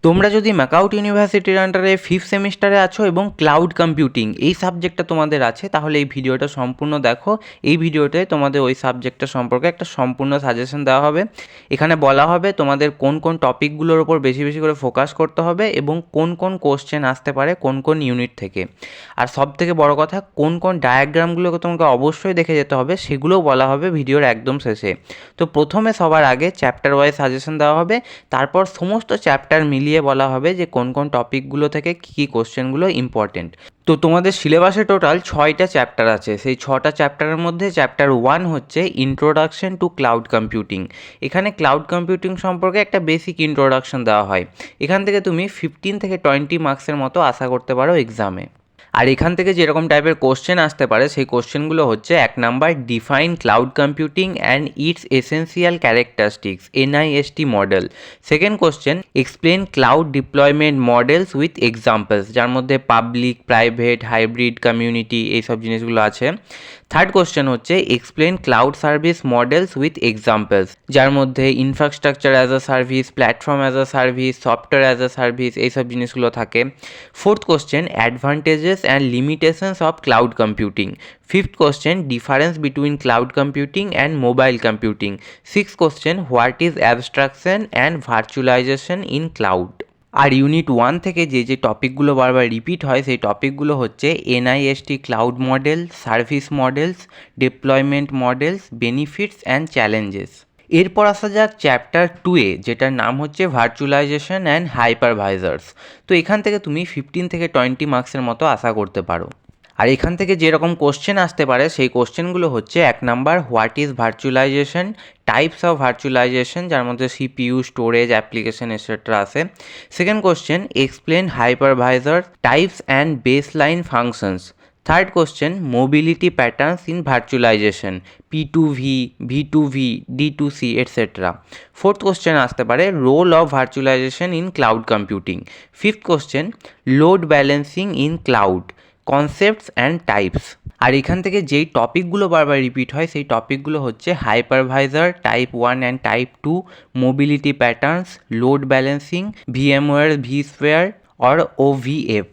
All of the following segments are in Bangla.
তোমরা যদি ম্যাকআউট ইউনিভার্সিটির আন্ডারে 5th সেমিস্টারে আছো এবং ক্লাউড কম্পিউটিং এই সাবজেক্টটা তোমাদের আছে, তাহলে এই ভিডিওটা সম্পূর্ণ দেখো। এই ভিডিওতে তোমাদের ওই সাবজেক্টটা সম্পর্কে একটা সম্পূর্ণ সাজেশন দেওয়া হবে। এখানে বলা হবে তোমাদের কোন কোন টপিকগুলোর ওপর বেশি বেশি করে ফোকাস করতে হবে এবং কোন কোন কোশ্চেন আসতে পারে কোন কোন ইউনিট থেকে। আর সব থেকে বড় কথা, কোন কোন ডায়াগ্রামগুলোকে তোমাকে অবশ্যই দেখে যেতে হবে সেগুলোও বলা হবে ভিডিওর একদম শেষে। তো প্রথমে সবার আগে চ্যাপ্টার ওয়াইজ সাজেশন দেওয়া হবে, তারপর সমস্ত চ্যাপ্টার মিলিয়ে বলা হবে যে কোন কোন টপিকগুলো থেকে কী কী কোশ্চেনগুলো ইম্পর্টেন্ট। তো তোমাদের সিলেবাসে টোটাল 6টা চ্যাপ্টার আছে। সেই 6টা চ্যাপ্টারের মধ্যে চ্যাপ্টার 1 হচ্ছে ইন্ট্রোডাকশন টু ক্লাউড কম্পিউটিং। এখানে ক্লাউড কম্পিউটিং সম্পর্কে একটা বেসিক ইন্ট্রোডাকশন দেওয়া হয়। এখান থেকে তুমি 15 থেকে 20 মার্কসের মতো আশা করতে পারো এক্সামে। আর এখান থেকে যেরকম টাইপের কোশ্চেন আসতে পারে সেই কোশ্চেনগুলো হচ্ছে: 1 number, define cloud computing and its essential characteristics NIST model. Second question, explain cloud deployment models with examples, যার মধ্যে পাবলিক, প্রাইভেট, হাইব্রিড, কমিউনিটি এইসব জিনিসগুলো আছে। থার্ড কোশ্চেন হচ্ছে explain cloud service models with examples, যার মধ্যে infrastructure as a service, platform as a service, software as a service এইসব জিনিসগুলো থাকে। Fourth question, advantages and limitations of cloud computing. Fifth question, difference between cloud computing and mobile computing. Six question, what is abstraction and virtualization in cloud. আর ইউনিট 1 থেকে যে টপিকগুলো বারবার রিপিট হয় সেই টপিকগুলো হচ্ছে NIST cloud model, service models, deployment models, benefits and challenges. এরপর আসা যাক চ্যাপ্টার 2-এ, যেটার নাম হচ্ছে ভার্চুয়ালাইজেশন অ্যান্ড হাইপারভাইজার্স। তো এখান থেকে তুমি 15 থেকে 20 মার্কসের মতো আশা করতে পারো। আর এখান থেকে যেরকম কোশ্চেন আসতে পারে সেই কোশ্চেনগুলো হচ্ছে: 1 number, what is virtualization, types of virtualization, যার মধ্যে CPU, স্টোরেজ, অ্যাপ্লিকেশন এটসেট্রা আছে। Second question, explain hypervisor types and baseline functions. Third question, mobility patterns in virtualization, P2V, V2V, D2C etcetera. Fourth question আসতে পারে role of virtualization in cloud computing. Fifth question, load balancing in cloud, concepts and types. আর এখান থেকে যেই টপিকগুলো বারবার রিপিট হয় সেই টপিকগুলো হচ্ছে hypervisor type 1 and type 2, mobility patterns, load balancing, VMware vSphere or OVF।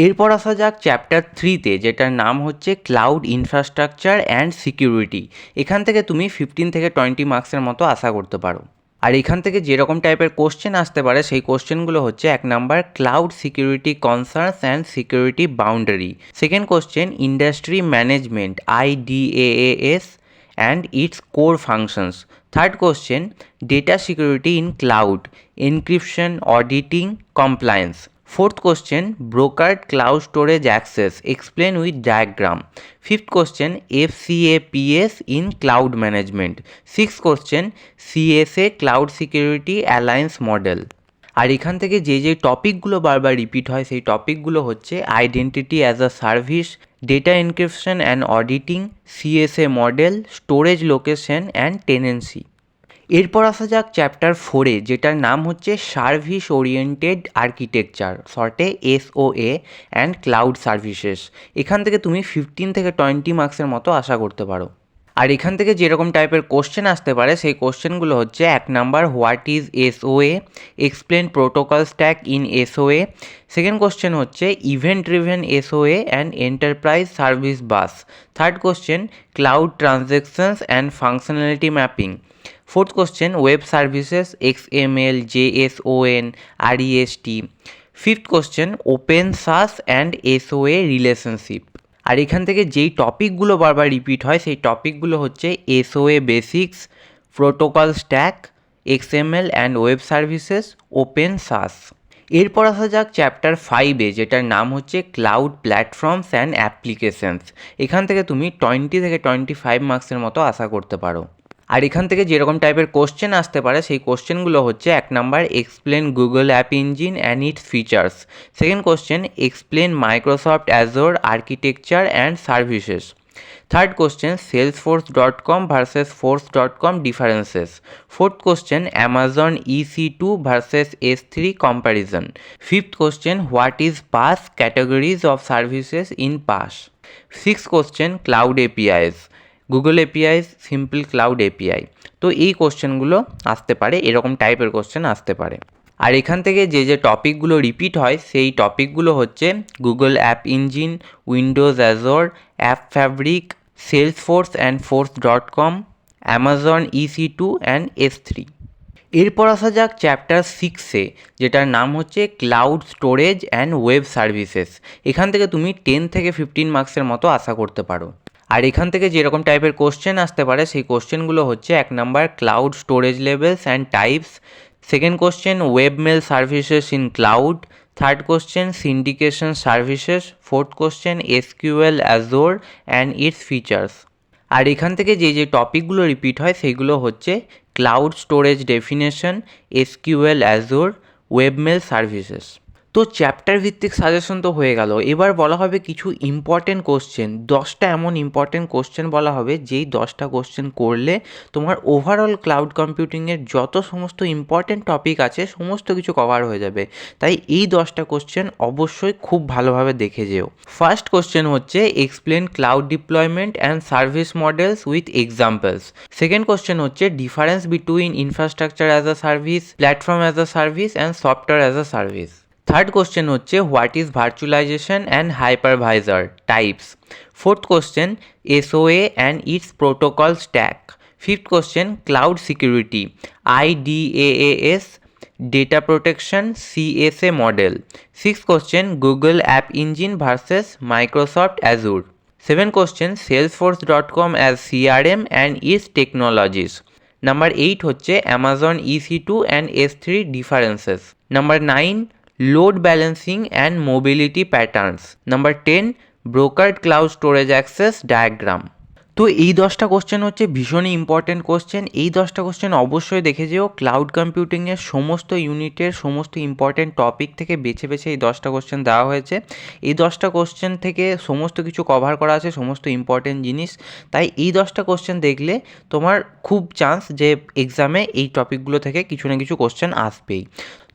এরপর আসা যাক চ্যাপ্টার 3-তে, যেটার নাম হচ্ছে ক্লাউড ইনফ্রাস্ট্রাকচার অ্যান্ড সিকিউরিটি। এখান থেকে তুমি 15 থেকে 20 মার্কসের মতো আশা করতে পারো। আর এখান থেকে যেরকম টাইপের কোশ্চেন আসতে পারে সেই কোশ্চেনগুলো হচ্ছে: 1 number, cloud security concerns and security boundary. Second question, industry management IDaaS and it's core functions. Third question, data security in cloud, encryption, auditing, compliance. Fourth question, brokered cloud storage access, explain with diagram. Fifth question, FCAPS in cloud management. Sixth question, CSA cloud security alliance model. আর এখান থেকে যে টপিকগুলো বারবার রিপিট হয় সেই টপিকগুলো হচ্ছে identity as a service, data encryption and auditing, CSA model, storage location and tenancy. এরপর আসা যাক চ্যাপ্টার 4-এ, যেটার নাম হচ্ছে সার্ভিস ওরিয়েন্টেড আর্কিটেকচার, শর্টে SOA অ্যান্ড ক্লাউড সার্ভিসেস। এখান থেকে তুমি 15 থেকে 20 মার্কসের মতো আশা করতে পারো। আর এখান থেকে যেরকম টাইপের কোশ্চেন আসতে পারে সেই কোশ্চেনগুলো হচ্ছে: 1 number, what is SOA, explain protocol stack in SOA। Second question হচ্ছে event driven SOA and enterprise service bus. Third question, cloud transactions and functionality mapping. Fourth question, web services XML, JSON, REST. Fifth question, open SaaS and SOA relationship. আর এখান থেকে যেই টপিকগুলো বারবার রিপিট হয় সেই টপিকগুলো হচ্ছে SOA basics, protocol stack, XML and web services, open SaaS. এরপর আসা যাক চ্যাপ্টার 5-এ, যেটার নাম হচ্ছে ক্লাউড প্ল্যাটফর্মস অ্যান্ড অ্যাপ্লিকেশনস। এখান থেকে তুমি 20 থেকে 25 মার্কসের মতো আশা করতে পারো। আর এখান থেকে যেরকম টাইপের কোশ্চেন আসতে পারে সেই কোশ্চেনগুলো হচ্ছে: 1 number, explain Google app engine and its features. Second question, explain Microsoft Azure architecture and services. Third question, salesforce.com versus force.com differences. Fourth question, Amazon EC2 versus S3 comparison. Fifth question, what is PaaS, categories of services in PaaS. Six question, cloud APIs, Google APIs, simple cloud API। তো এই কোশ্চেনগুলো আসতে পারে, এরকম টাইপের কোশ্চেন আসতে পারে। আর এখান থেকে যে যে টপিকগুলো রিপিট হয় সেই টপিকগুলো হচ্ছে Google app engine, Windows Azure, app fabric, Salesforce and ফোর্স.com, অ্যামাজন EC2 অ্যান্ড S3। এরপর আসা যাক চ্যাপ্টার 6-এ, যেটার নাম হচ্ছে cloud storage and web services. এখান থেকে তুমি 10 থেকে 15 মার্কসের মতো আশা করতে পারো। আর এখান থেকে যেরকম টাইপের কোশ্চেন আসতে পারে সেই কোশ্চেনগুলো হচ্ছে: 1 number cloud storage levels and types, second question web mail services in cloud, third question syndication services, fourth question SQL Azure and its features. আর এখান থেকে যে যে টপিকগুলো রিপিট হয় সেইগুলো হচ্ছে cloud storage definition, SQL Azure, webmail services. তো চ্যাপ্টার ভিত্তিক সাজেশন তো হয়ে গেল, এবার বলা হবে কিছু ইম্পর্টেন্ট কোশ্চেন। 10টা এমন ইম্পর্টেন্ট কোশ্চেন বলা হবে যেই 10টা কোশ্চেন করলে তোমার ওভারঅল ক্লাউড কম্পিউটিংয়ের যত সমস্ত ইম্পর্টেন্ট টপিক আছে সমস্ত কিছু কভার হয়ে যাবে। তাই এই 10টা কোশ্চেন অবশ্যই খুব ভালোভাবে দেখে যেও। ফার্স্ট কোশ্চেন হচ্ছে explain cloud deployment and service models with examples. Second question হচ্ছে difference between infrastructure as a service, platform as a service and software as a service. Third question হচ্ছে what is virtualization and hypervisor types. Fourth question SOA and its protocol stack. Fifth question cloud security, IDaaS, data protection, CSA model. Six question Google app engine versus Microsoft Azure. Seven question salesforce.com as CRM and its technologies. Number 8 হচ্ছে Amazon EC2 and S3 differences. Number 9 load balancing and mobility patterns. Number 10 brokered cloud storage access diagram. তো এই 10টা কোশ্চেন হচ্ছে ভীষণই ইম্পর্টেন্ট কোশ্চেন। এই 10টা কোশ্চেন অবশ্যই দেখে যেও। ক্লাউড কম্পিউটিংয়ের সমস্ত ইউনিটের সমস্ত ইম্পর্টেন্ট টপিক থেকে বেছে বেছে এই 10টা কোশ্চেন দেওয়া হয়েছে। এই 10টা কোশ্চেন থেকে সমস্ত কিছু কভার করা আছে, সমস্ত ইম্পর্টেন্ট জিনিস। তাই এই 10টা কোশ্চেন দেখলে তোমার খুব চান্স যে এক্সামে এই টপিকগুলো থেকে কিছু না কিছু কোশ্চেন আসবেই।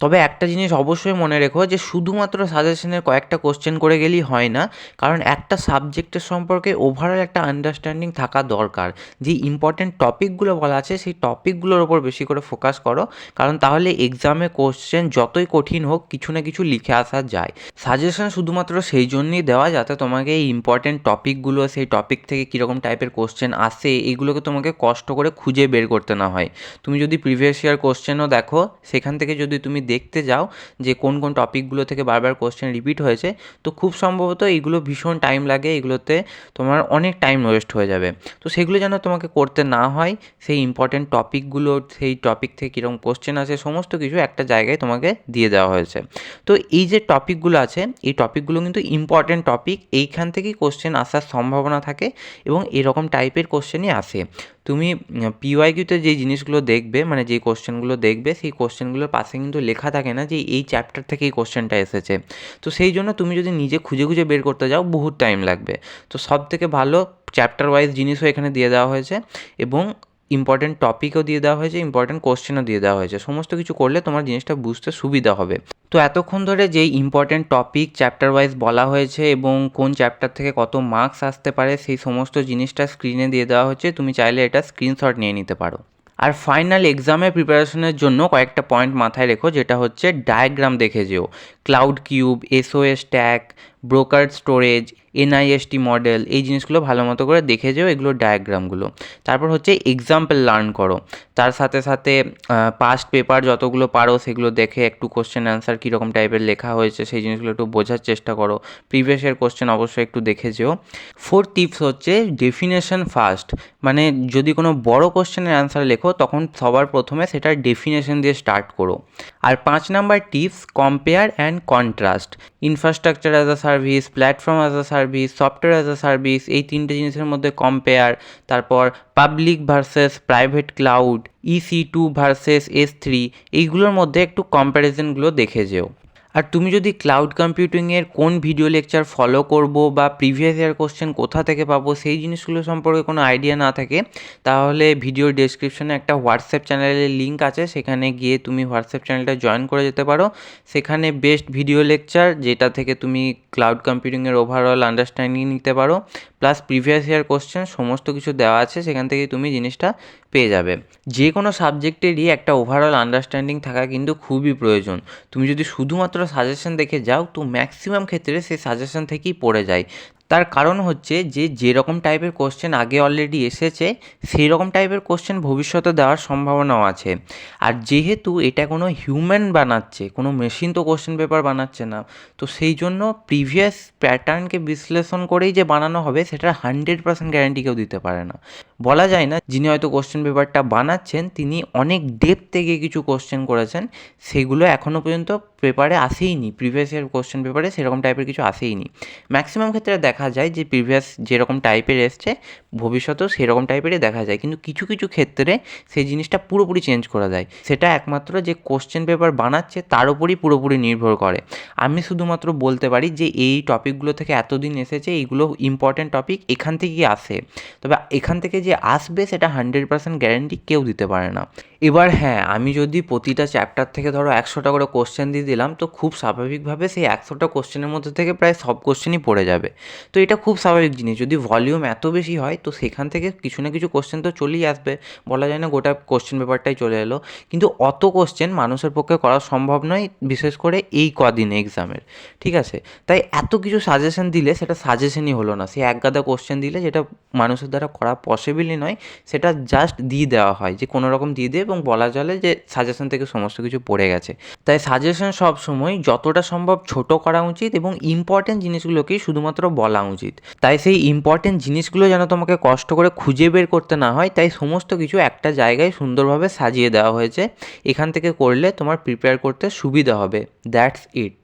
তবে একটা জিনিস অবশ্যই মনে রেখো যে শুধুমাত্র সাজেশনের কয়েকটা কোশ্চেন করে গেলেই হয় না, কারণ একটা সাবজেক্টের সম্পর্কে ওভারঅল একটা আন্ডারস্ট্যান্ডিং থাকা দরকার। যে ইম্পর্টেন্ট টপিকগুলো বলা আছে সেই টপিকগুলোর ওপর বেশি করে ফোকাস করো, কারণ তাহলে এক্সামে কোশ্চেন যতই কঠিন হোক কিছু না কিছু লিখে আসা যায়। সাজেশন শুধুমাত্র সেই জন্যই দেওয়া যাতে তোমাকে এই ইম্পর্টেন্ট টপিকগুলো, সেই টপিক থেকে কীরকম টাইপের কোশ্চেন আসে এইগুলোকে তোমাকে কষ্ট করে খুঁজে বের করতে না হয়। তুমি যদি প্রিভিয়াস ইয়ার কোশ্চেনও দেখো, সেখান থেকে যদি তুমি দেখতে যাও যে কোন কোন টপিকগুলো থেকে বারবার কোশ্চেন রিপিট হয়েছে, তো খুব সম্ভবত এইগুলো ভীষণ টাইম লাগে, এগুলোতে তোমার অনেক টাইম ওয়েস্ট হয়ে যাবে। তো সেগুলো যেন তোমাকে করতে না হয়, সেই ইম্পর্টেন্ট টপিকগুলো, সেই টপিক থেকে কীরকম কোশ্চেন আছে সমস্ত কিছু একটা জায়গায় তোমাকে দিয়ে দেওয়া হয়েছে। তো এই যে টপিকগুলো আছে এই টপিকগুলো কিন্তু ইম্পর্টেন্ট টপিক, এইখান থেকেই কোশ্চেন আসার সম্ভাবনা থাকে এবং এরকম টাইপের কোশ্চেনই আসে। তুমি PYQতে যে জিনিসগুলো দেখবে, মানে যে কোশ্চেনগুলো দেখবে সেই কোশ্চেনগুলোর পাশে কিন্তু লেখা থাকে না যে এই চ্যাপ্টার থেকে এই কোশ্চেনটা এসেছে। তো সেই জন্য তুমি যদি নিজে খুঁজে খুঁজে বের করতে যাও বহুত টাইম লাগবে। তো সব থেকে ভালো চ্যাপ্টার ওয়াইজ জিনিসও এখানে দিয়ে দেওয়া হয়েছে এবং ইম্পর্টেন্ট টপিকও দিয়ে দেওয়া হয়েছে, ইম্পর্টেন্ট কোশ্চেনও দিয়ে দেওয়া হয়েছে। সমস্ত কিছু করলে তোমার জিনিসটা বুঝতে সুবিধা হবে। তো এতক্ষণ ধরে যেই ইম্পর্টেন্ট টপিক চ্যাপ্টার ওয়াইজ বলা হয়েছে এবং কোন চ্যাপ্টার থেকে কত মার্কস আসতে পারে সেই সমস্ত জিনিসটা স্ক্রিনে দিয়ে দেওয়া হচ্ছে, তুমি চাইলে এটা স্ক্রিনশট নিয়ে নিতে পারো। আর ফাইনাল এক্সামের প্রিপারেশনের জন্য কয়েকটা পয়েন্ট মাথায় রেখো, যেটা হচ্ছে ডায়াগ্রাম দেখে যেও। Cloud cube, SOA stack, brokered storage, NIST model, এই জিনিসগুলো ভালো মতো করে দেখে যেও, এগুলোর ডায়াগ্রামগুলো। তারপর হচ্ছে এক্সাম্পল লার্ন করো, তার সাথে সাথে পাস্ট পেপার যতগুলো পারো সেগুলো দেখে একটু কোশ্চেন অ্যান্সার কীরকম টাইপের লেখা হয়েছে সেই জিনিসগুলো একটু বোঝার চেষ্টা করো। প্রিভিয়াস ইয়ার কোশ্চেন অবশ্যই একটু দেখে যেও। ফোর্থ টিপস হচ্ছে ডেফিনেশন ফার্স্ট, মানে যদি কোনো বড় কোশ্চেনের অ্যান্সার লেখো তখন সবার প্রথমে সেটার ডেফিনেশন দিয়ে স্টার্ট করো। আর 5 number tips compare and contrast, infrastructure as a service, platform as a service, software as a service, এই তিনটে জিনিসের মধ্যে কম্পেয়ার। তারপর public versus private cloud, EC2 versus S3, এইগুলোর মধ্যে একটু কম্প্যারিজনগুলো দেখে যেও। আর তুমি যদি ক্লাউড কম্পিউটিংয়ের কোন ভিডিও লেকচার ফলো করব বা প্রিভিয়াস ইয়ার কোশ্চেন কোথা থেকে পাবো সেই জিনিসগুলো সম্পর্কে কোনো আইডিয়া না থাকে, তাহলে ভিডিও ডেসক্রিপশনে একটা হোয়াটসঅ্যাপ চ্যানেলের লিঙ্ক আছে, সেখানে গিয়ে তুমি হোয়াটসঅ্যাপ চ্যানেলটা জয়েন করে যেতে পারো। সেখানে বেস্ট ভিডিও লেকচার, যেটা থেকে তুমি ক্লাউড কম্পিউটিংয়ের ওভারঅল আন্ডারস্ট্যান্ডিং নিতে পারো, প্লাস প্রিভিয়াস ইয়ার কোশ্চেন সমস্ত কিছু দেওয়া আছে, সেখান থেকে তুমি জিনিসটা পেয়ে যাবে। যে কোনো সাবজেক্টেরই একটা ওভারঅল আন্ডারস্ট্যান্ডিং থাকা কিন্তু খুবই প্রয়োজন। তুমি যদি শুধুমাত্র সাজেশন দেখে যাও তো ম্যাক্সিমাম ক্ষেত্রে সেই সাজেশন থেকেই পড়ে যায়। তার কারণ হচ্ছে যে যেরকম টাইপের কোশ্চেন আগে অলরেডি এসেছে সেই রকম টাইপের কোশ্চেন ভবিষ্যতে দেওয়ার সম্ভাবনাও আছে। আর যেহেতু এটা কোনো হিউম্যান বানাচ্ছে, কোনো মেশিন তো কোশ্চেন পেপার বানাচ্ছে না, তো সেই জন্য প্রিভিয়াস প্যাটার্নকে বিশ্লেষণ করেই যে বানানো হবে সেটার 100% গ্যারান্টি কেউ দিতে পারে না। বলা যায় না যিনি হয়তো কোশ্চেন পেপারটা বানাচ্ছেন তিনি অনেক ডেপথ থেকে কিছু কোশ্চেন করেছেন, সেগুলো এখনও পর্যন্ত পেপারে আসেইনি, প্রিভিয়াস ইয়ার কোশ্চেন পেপারে সেরকম টাইপের কিছু আসেইনি। ম্যাক্সিমাম ক্ষেত্রে দেখা যায় যে প্রিভিয়াস যেরকম টাইপের এসছে ভবিষ্যতেও সেরকম টাইপেরই দেখা যায়, কিন্তু কিছু কিছু ক্ষেত্রে সেই জিনিসটা পুরোপুরি চেঞ্জ করে দেয়। সেটা একমাত্র যে কোশ্চেন পেপার বানাচ্ছে তার উপরই পুরোপুরি নির্ভর করে। আমি শুধুমাত্র বলতে পারি যে এই টপিকগুলো থেকে এতদিন এসেছে, এইগুলো ইম্পর্ট্যান্ট টপিক, এখান থেকেই আসে, তবে এখান থেকে যে আসবে সেটা 100% গ্যারান্টি কেউ দিতে পারে না। এবার হ্যাঁ, আমি যদি প্রতিটা চ্যাপ্টার থেকে ধরো 100টা করে কোশ্চেন দিয়ে দিলাম, তো খুব স্বাভাবিকভাবে সেই 100টা কোশ্চেনের মধ্যে থেকে প্রায় সব কোশ্চেনই পড়ে যাবে। তো এটা খুব স্বাভাবিক জিনিস, যদি ভলিউম এত বেশি হয় তো সেখান থেকে কিছু না কিছু কোশ্চেন তো চলেই আসবে। বলা যায় না গোটা কোশ্চেন পেপারটাই চলে এলো, কিন্তু অত কোশ্চেন মানুষের পক্ষে করা সম্ভব নয়, বিশেষ করে এই কদিনে এক্সামের। ঠিক আছে, তাই এত কিছু সাজেশন দিলে সেটা সাজেশনই হলো না, সে এক গাদা কোশ্চেন দিলে যেটা মানুষের দ্বারা করা পসিবলই নয়, সেটা জাস্ট দিয়ে দেওয়া হয় যে কোনো রকম দিয়ে দেয় এবং বলা চলে যে সাজেশন থেকে সমস্ত কিছু পড়ে গেছে। তাই সাজেশন সবসময় যতটা সম্ভব ছোট করা উচিত এবং ইম্পর্টেন্ট জিনিসগুলোকেই শুধুমাত্র বলা উচিত। তাই সেই ইম্পর্টেন্ট জিনিসগুলো যেন তোমাকে কষ্ট করে খুঁজে বের করতে না হয়, তাই সমস্ত কিছু একটা জায়গায় সুন্দরভাবে সাজিয়ে দেওয়া হয়েছে। এখান থেকে করলে তোমার প্রিপেয়ার করতে সুবিধা হবে। That's it.